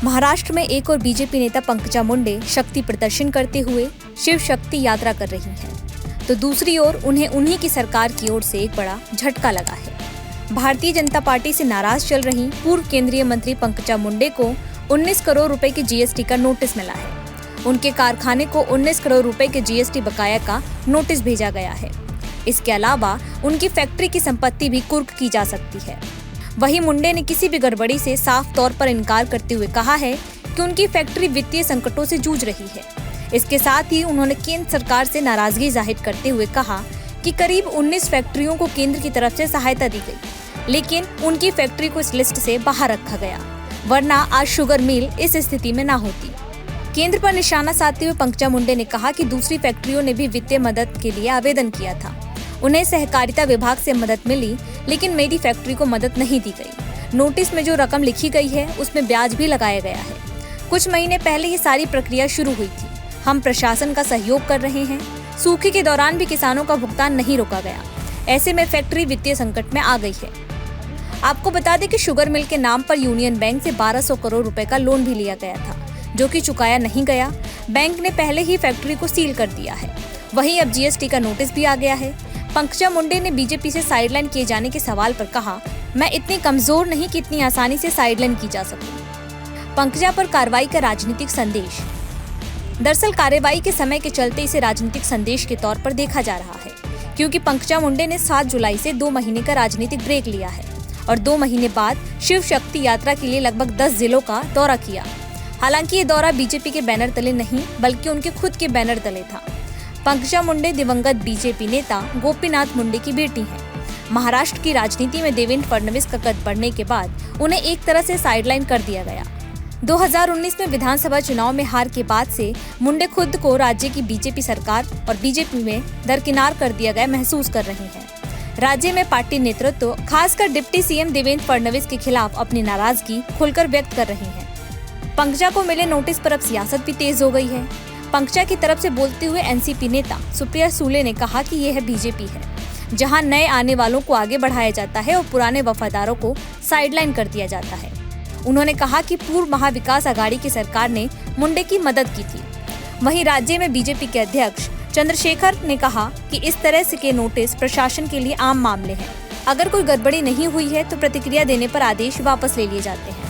महाराष्ट्र में एक और बीजेपी नेता पंकजा मुंडे शक्ति प्रदर्शन करते हुए शिव शक्ति यात्रा कर रही हैं, तो दूसरी ओर उन्हें उन्हीं की सरकार की ओर से एक बड़ा झटका लगा है। भारतीय जनता पार्टी से नाराज चल रही पूर्व केंद्रीय मंत्री पंकजा मुंडे को 19 करोड़ रुपए के जीएसटी का नोटिस मिला है। उनके कारखाने को 19 करोड़ रुपए के जीएसटी बकाया का नोटिस भेजा गया है। इसके अलावा उनकी फैक्ट्री की संपत्ति भी कुर्क की जा सकती है। वहीं मुंडे ने किसी भी गड़बड़ी से साफ तौर पर इनकार करते हुए कहा है कि उनकी फैक्ट्री वित्तीय संकटों से जूझ रही है। इसके साथ ही उन्होंने केंद्र सरकार से नाराजगी जाहिर करते हुए कहा कि करीब 19 फैक्ट्रियों को केंद्र की तरफ से सहायता दी गई, लेकिन उनकी फैक्ट्री को इस लिस्ट से बाहर रखा गया, वरना आज शुगर मिल इस स्थिति में ना होती। केंद्र पर निशाना साधते हुए पंकजा मुंडे ने कहा कि दूसरी फैक्ट्रियों ने भी वित्तीय मदद के लिए आवेदन किया था। उन्हें सहकारिता विभाग से मदद मिली, लेकिन मेरी फैक्ट्री को मदद नहीं दी गई। नोटिस में जो रकम लिखी गई है उसमें ब्याज भी लगाया गया है। कुछ महीने पहले ये सारी प्रक्रिया शुरू हुई थी। हम प्रशासन का सहयोग कर रहे हैं। सूखे के दौरान भी किसानों का भुगतान नहीं रोका गया। ऐसे में फैक्ट्री वित्तीय संकट में आ गई है। आपको बता दें कि शुगर मिल के नाम पर यूनियन बैंक से 1200 करोड़ रुपए का लोन भी लिया गया था, जो कि चुकाया नहीं गया। बैंक ने पहले ही फैक्ट्री को सील कर दिया है। वहीं अब जीएसटी का नोटिस भी आ गया है। पंकजा मुंडे ने बीजेपी से साइडलाइन किए जाने के सवाल पर कहा, मैं इतनी कमजोर नहीं कि इतनी आसानी से साइडलाइन की जा सके। पंकजा पर कार्रवाई का राजनीतिक संदेश। दरअसल कार्रवाई के समय के चलते इसे राजनीतिक संदेश के तौर पर देखा जा रहा है, क्योंकि पंकजा मुंडे ने 7 जुलाई से 2 महीने का राजनीतिक ब्रेक लिया है और 2 महीने बाद शिव शक्ति यात्रा के लिए लगभग 10 जिलों का दौरा किया। हालांकि ये दौरा बीजेपी के बैनर तले नहीं, बल्कि उनके खुद के बैनर तले था। पंकजा मुंडे दिवंगत बीजेपी नेता गोपीनाथ मुंडे की बेटी हैं। महाराष्ट्र की राजनीति में देवेंद्र फडणवीस का कद बढ़ने के बाद उन्हें एक तरह से साइडलाइन कर दिया गया। 2019 में विधानसभा चुनाव में हार के बाद से मुंडे खुद को राज्य की बीजेपी सरकार और बीजेपी में दरकिनार कर दिया गया महसूस कर रही हैं। राज्य में पार्टी नेतृत्व खासकर डिप्टी सीएम देवेंद्र फडणवीस के खिलाफ अपनी नाराजगी खुलकर व्यक्त कर रही है। पंकजा को मिले नोटिस पर अब सियासत भी तेज हो गई है। पंकजा की तरफ से बोलते हुए एनसीपी नेता सुप्रिया सुले ने कहा कि यह बीजेपी है, जहां नए आने वालों को आगे बढ़ाया जाता है और पुराने वफादारों को साइडलाइन कर दिया जाता है। उन्होंने कहा कि पूर्व महाविकास आघाड़ी की सरकार ने मुंडे की मदद की थी। वहीं राज्य में बीजेपी के अध्यक्ष चंद्रशेखर ने कहा कि इस तरह से के नोटिस प्रशासन के लिए आम मामले हैं। अगर कोई गड़बड़ी नहीं हुई है तो प्रतिक्रिया देने पर आदेश वापस ले लिए जाते हैं।